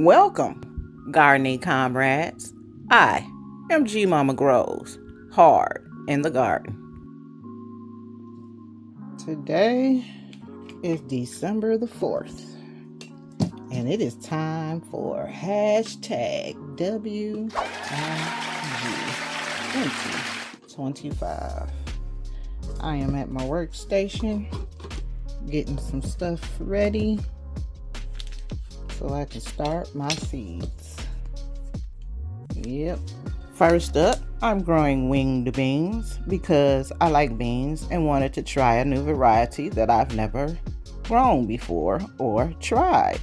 Welcome, gardening comrades. I am G Mama Grows, hard in the garden. Today is December the 4th, and it is time for hashtag WIG 2025. I am at my workstation getting some stuff ready so I can start my seeds. Yep. First up, I'm growing winged beans because I like beans and wanted to try a new variety that I've never grown before or tried.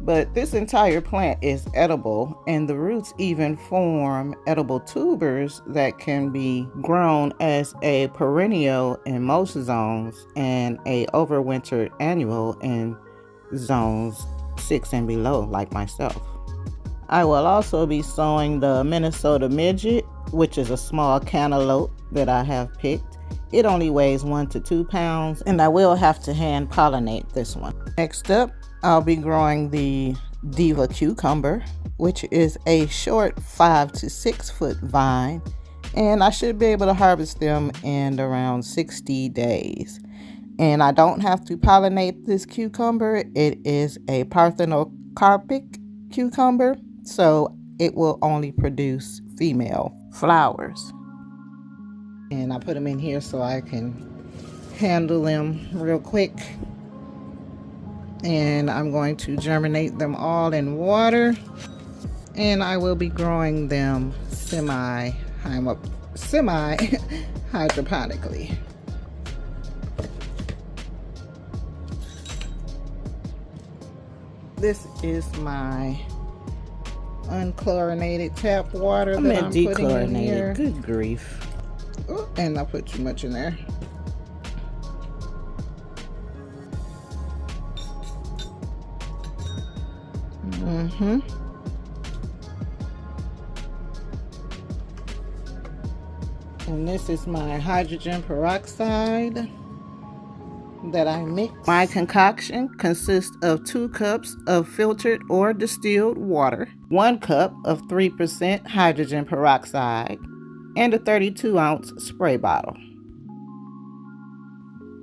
But this entire plant is edible, and the roots even form edible tubers that can be grown as a perennial in most zones and a overwintered annual in zones 6 and below, like myself. I will also be sowing the Minnesota midget, which is a small cantaloupe that I have picked. It only weighs 1 to 2 pounds, and I will have to hand pollinate this one. Next up, I'll be growing the Diva cucumber, which is a short 5 to 6 foot vine, and I should be able to harvest them in around 60 days. And I don't have to pollinate this cucumber. It is a parthenocarpic cucumber, so it will only produce female flowers. And I put them in here so I can handle them real quick. And I'm going to germinate them all in water, and I will be growing them hydroponically. This is my unchlorinated tap water that I'm putting in here. Good grief. Oh, and I put too much in there. And this is my hydrogen peroxide that I mix. My concoction consists of 2 cups of filtered or distilled water, 1 cup of 3% hydrogen peroxide, and a 32-ounce spray bottle.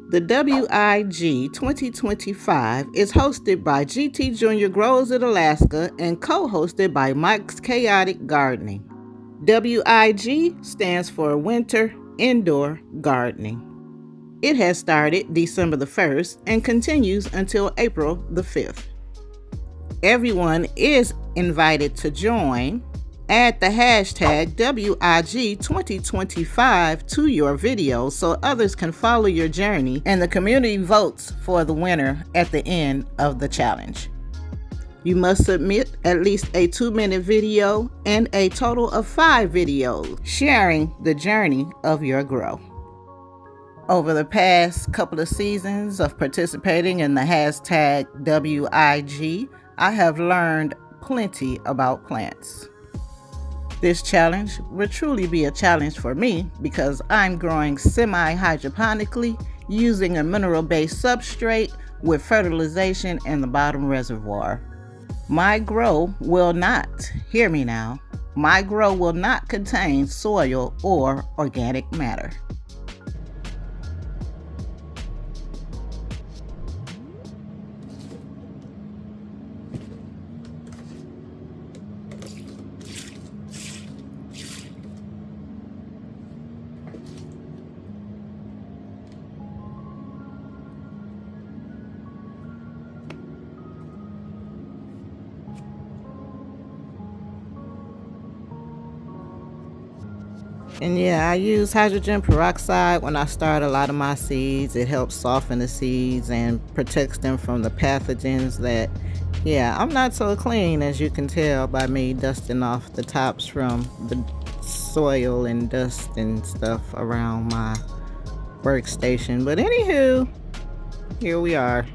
The WIG 2025 is hosted by GT Junior Grows in Alaska and co-hosted by Mike's Chaotic Gardening. WIG stands for Winter Indoor Gardening. It has started December the 1st and continues until April the 5th. Everyone is invited to join. Add the hashtag WIG 2025 to your video so others can follow your journey, and the community votes for the winner at the end of the challenge. You must submit at least a 2-minute video and a total of 5 videos sharing the journey of your grow. Over the past couple of seasons of participating in the hashtag WIG, I have learned plenty about plants. This challenge will truly be a challenge for me because I'm growing semi-hydroponically using a mineral-based substrate with fertilization in the bottom reservoir. My grow will not, hear me now, my grow will not contain soil or organic matter. And yeah, I use hydrogen peroxide when I start a lot of my seeds. It helps soften the seeds and protects them from the pathogens that, yeah, I'm not so clean, as you can tell by me dusting off the tops from the soil and dust and stuff around my workstation. But anywho, here we are.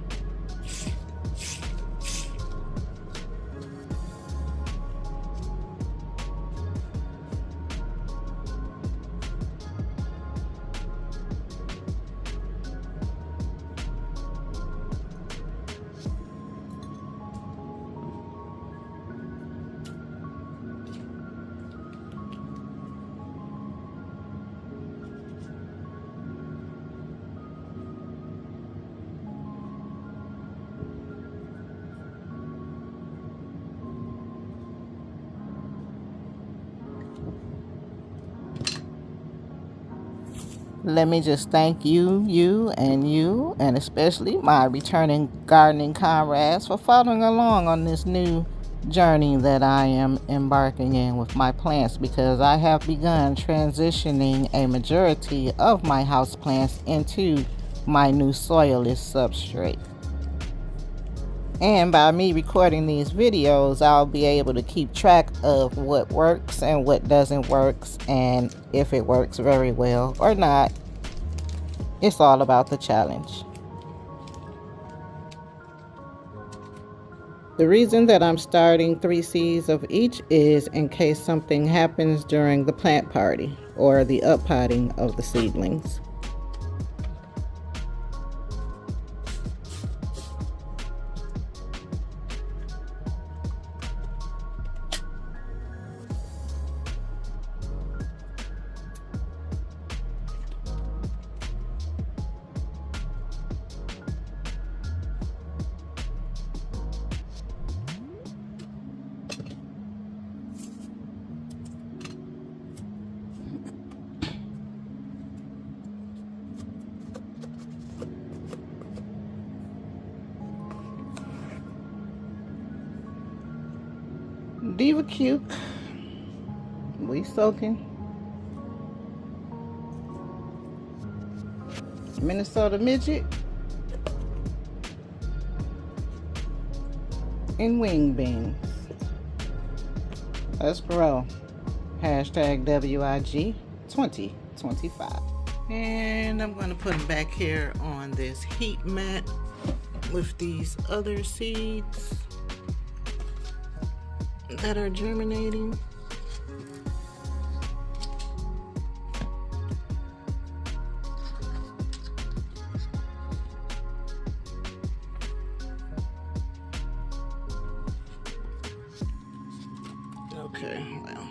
Let me just thank you, and especially my returning gardening comrades for following along on this new journey that I am embarking in with my plants, because I have begun transitioning a majority of my houseplants into my new soilless substrate. And by me recording these videos, I'll be able to keep track of what works and what doesn't work, and if it works very well or not. It's all about the challenge. The reason that I'm starting 3 seeds of each is in case something happens during the plant party or the uppotting of the seedlings. Diva cute. We soaking. Minnesota midget. And wing beans. Let's grow. Hashtag WIG 2025. And I'm going to put them back here on this heat mat with these other seeds that are germinating. Okay, well.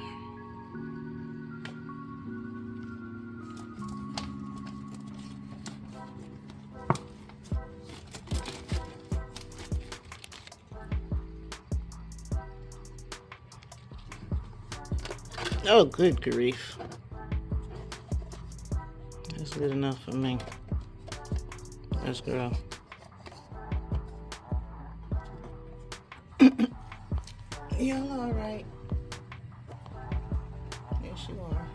Oh, good grief. That's good enough for me. Let's go. Y'all all right? Yes, you are.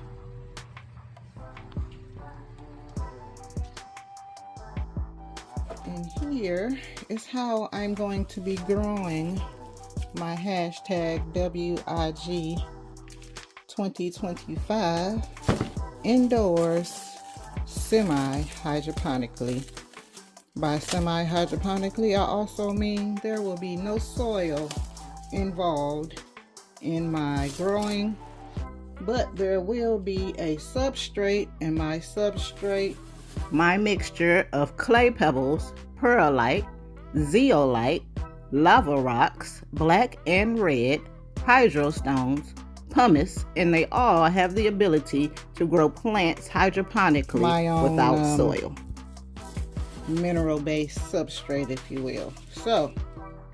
And here is how I'm going to be growing my hashtag WIG 2025 indoors semi-hydroponically. By semi-hydroponically, I also mean there will be no soil involved in my growing, but there will be a substrate, and my substrate, my mixture of clay pebbles, perlite, zeolite, lava rocks, black and red, hydrostones, pumice, and they all have the ability to grow plants hydroponically without soil. Mineral-based substrate, if you will. So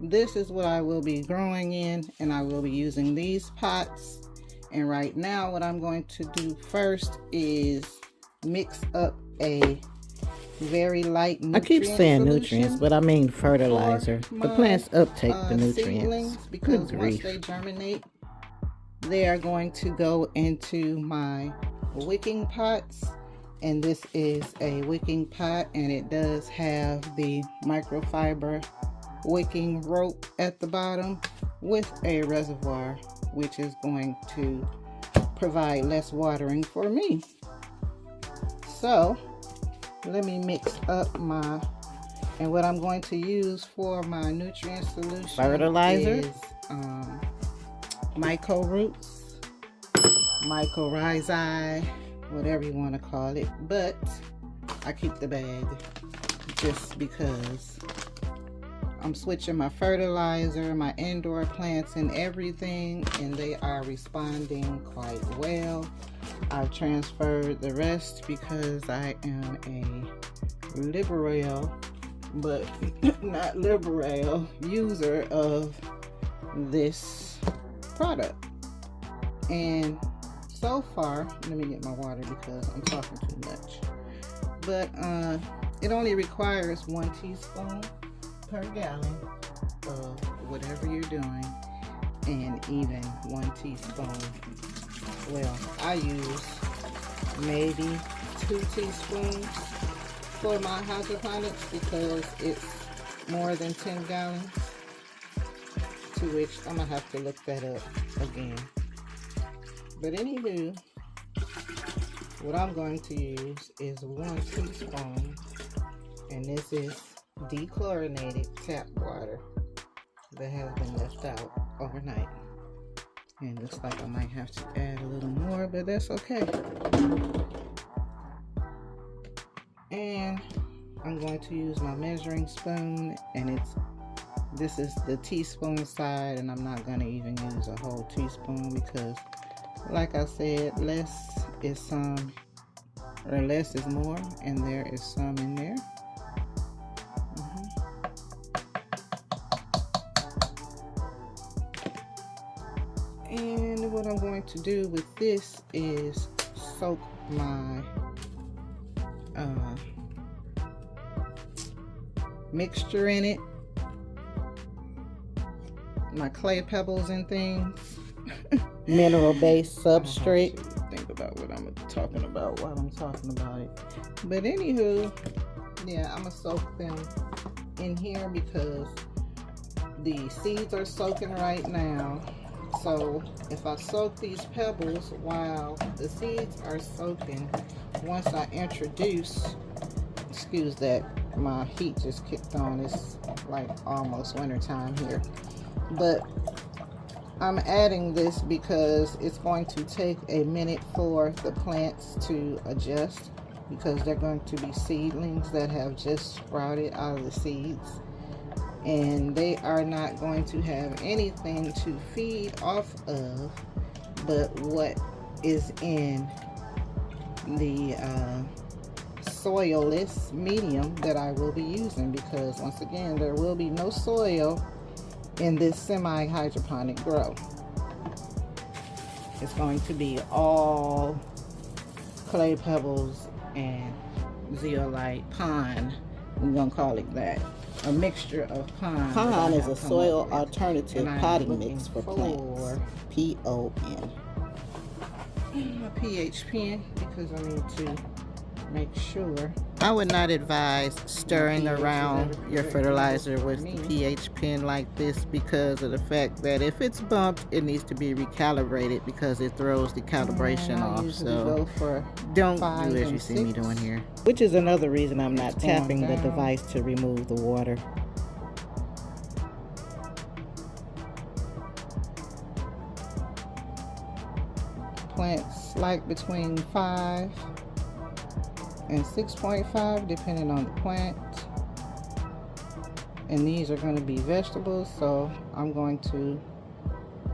this is what I will be growing in, and I will be using these pots. And right now what I'm going to do first is mix up a very light nutrient. I keep saying nutrients, but I mean fertilizer. The plants uptake the nutrients. Because once they germinate, they are going to go into my wicking pots. And this is a wicking pot, and it does have the microfiber wicking rope at the bottom with a reservoir, which is going to provide less watering for me. So let me mix up my, and what I'm going to use for my nutrient solution fertilizer is myco roots, mycorrhizae, whatever you want to call it, but I keep the bag just because I'm switching my fertilizer, my indoor plants and everything, and they are responding quite well. I've transferred the rest because I am a liberal, but not liberal user of this product. And so far, let me get my water because I'm talking too much. but it only requires 1 teaspoon per gallon of whatever you're doing, and even 1 teaspoon. Well, I use maybe 2 teaspoons for my hydroponics because it's more than 10 gallons, to which I'm gonna have to look that up again. But anywho, what I'm going to use is 1 teaspoon, and this is dechlorinated tap water that has been left out overnight. And it looks like I might have to add a little more, but that's okay. And I'm going to use my measuring spoon, and this is the teaspoon side, and I'm not going to even use a whole teaspoon because, like I said, less is more, and there is some in there. And what I'm going to do with this is soak my mixture in it, my clay pebbles and things, mineral-based substrate. Think about what I'm talking about while I'm talking about it. But anywho, yeah, I'm gonna soak them in here because the seeds are soaking right now. So if I soak these pebbles while the seeds are soaking, once I introduce, excuse that, my heat just kicked on. It's like almost winter time here. But I'm adding this because it's going to take a minute for the plants to adjust, because they're going to be seedlings that have just sprouted out of the seeds, and they are not going to have anything to feed off of but what is in the soilless medium that I will be using, because once again, there will be no soil in this semi-hydroponic grow. It's going to be all clay pebbles and zeolite pond. We're going to call it that. A mixture of pond. Pond is a soil alternative potting mix for plants. P-O-N. A pH pen, because I need to make sure. I would not advise stirring around your fertilizer with the pH pen like this, because of the fact that if it's bumped, it needs to be recalibrated because it throws the calibration off. So don't do as you see me doing here. Which is another reason I'm not tapping the device to remove the water. Plants like between 5 and 6.5 depending on the plant, and these are going to be vegetables, so I'm going to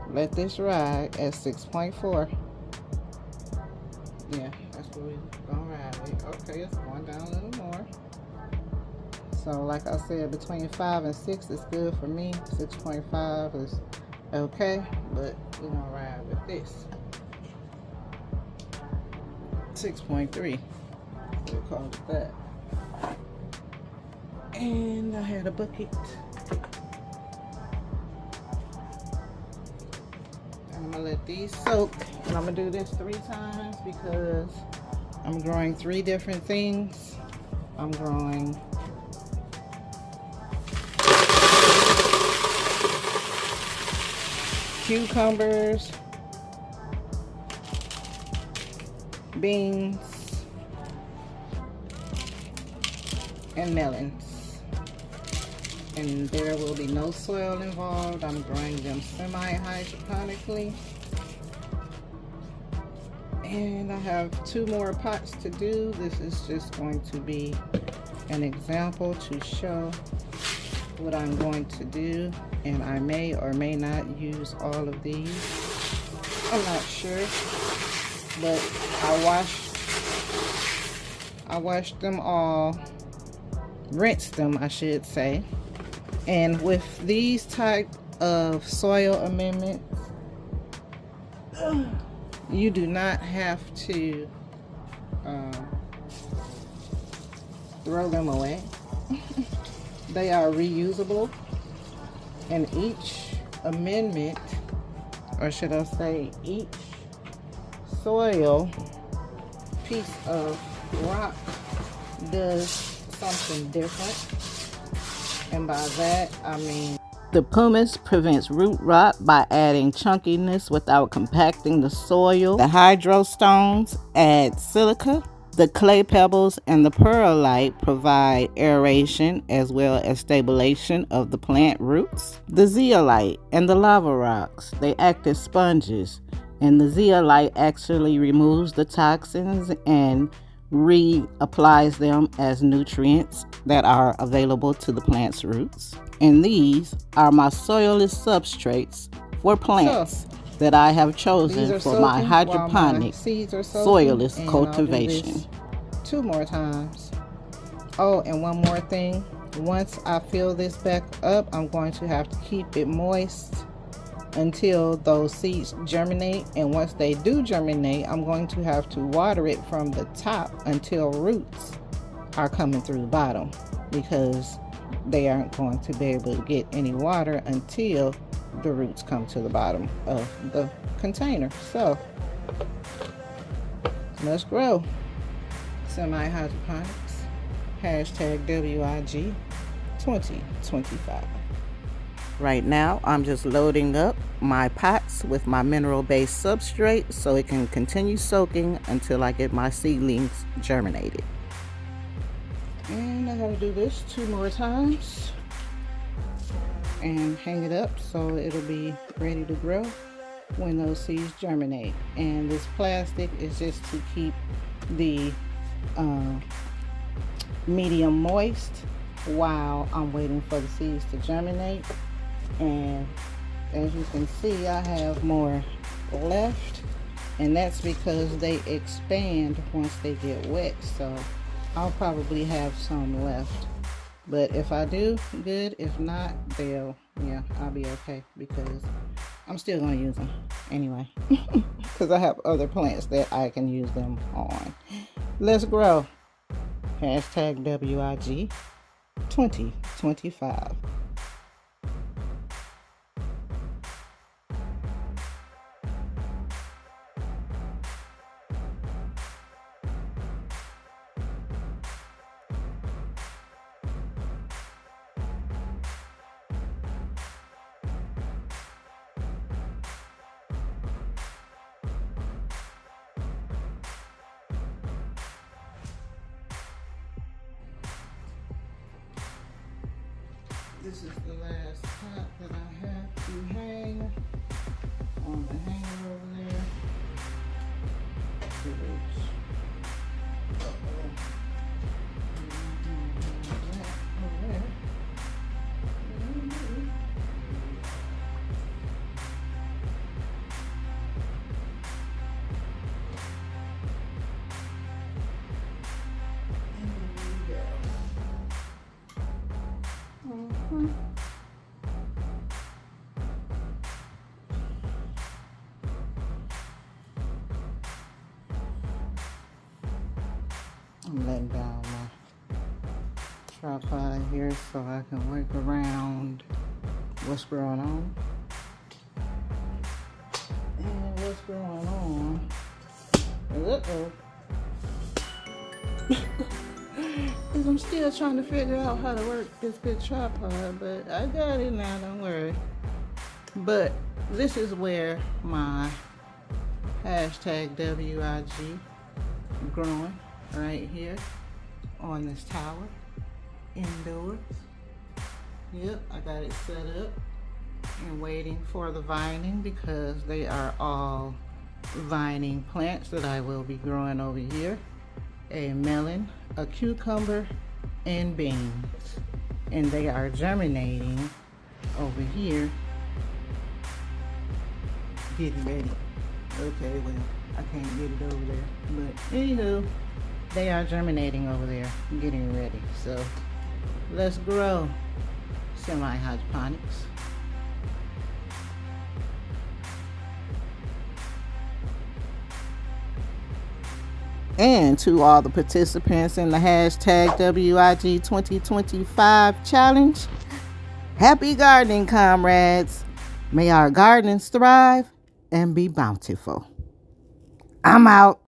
let this ride at 6.4. Yeah, that's what we're gonna ride with. Okay, it's going down a little more. So like I said, between 5 and 6 is good for me. 6.5 is okay, but we're gonna ride with this. 6.3. We'll call it that. And I had a bucket. And I'm gonna let these soak. And I'm gonna do this 3 times because I'm growing 3 different things. I'm growing cucumbers, beans, and melons, and there will be no soil involved. I'm growing them semi-hydroponically, and I have 2 more pots to do. This is just going to be an example to show what I'm going to do, and I may or may not use all of these. I'm not sure, but I washed them all, rinsed them I should say. And with these type of soil amendments, you do not have to throw them away. They are reusable, and each amendment, or should I say each soil piece of rock, does something different. And by that I mean the pumice prevents root rot by adding chunkiness without compacting the soil. The hydrostones add silica. The clay pebbles and the perlite provide aeration as well as stabilization of the plant roots. The zeolite and the lava rocks, they act as sponges, and the zeolite actually removes the toxins and reapplies them as nutrients that are available to the plant's roots. And these are my soilless substrates for plants that I have chosen for my hydroponic soilless cultivation. 2 more times. Oh, and one more thing. Once I fill this back up, I'm going to have to keep it moist until those seeds germinate. And once they do germinate, I'm going to have to water it from the top until roots are coming through the bottom, because they aren't going to be able to get any water until the roots come to the bottom of the container. So let's grow. Semi-hydroponics, hashtag WIG 2025. Right now I'm just loading up my pots with my mineral-based substrate so it can continue soaking until I get my seedlings germinated. And I gotta do this 2 more times and hang it up so it'll be ready to grow when those seeds germinate. And this plastic is just to keep the medium moist while I'm waiting for the seeds to germinate. And as you can see, I have more left, and that's because they expand once they get wet. So I'll probably have some left, but if I do, good. If not, I'll be okay, because I'm still going to use them anyway, because I have other plants that I can use them on. Let's grow. Hashtag WIG 2025. This is the last pot that I have to hang on the hanger over there. I'm letting down my tripod here so I can work around what's going on. And what's going on? Because I'm still trying to figure out how to work this good tripod, but I got it now, don't worry. But this is where my hashtag WIG growing, right here on this tower indoors. Yep, I got it set up and waiting for the vining, because they are all vining plants that I will be growing over here. A melon, a cucumber, and beans. And they are germinating over here, getting ready. Okay, well, I can't get it over there, but anywho, they are germinating over there, getting ready. So let's grow. Semi-hydroponics. And to all the participants in the hashtag WIG 2025 challenge, happy gardening, comrades. May our gardens thrive and be bountiful. I'm out.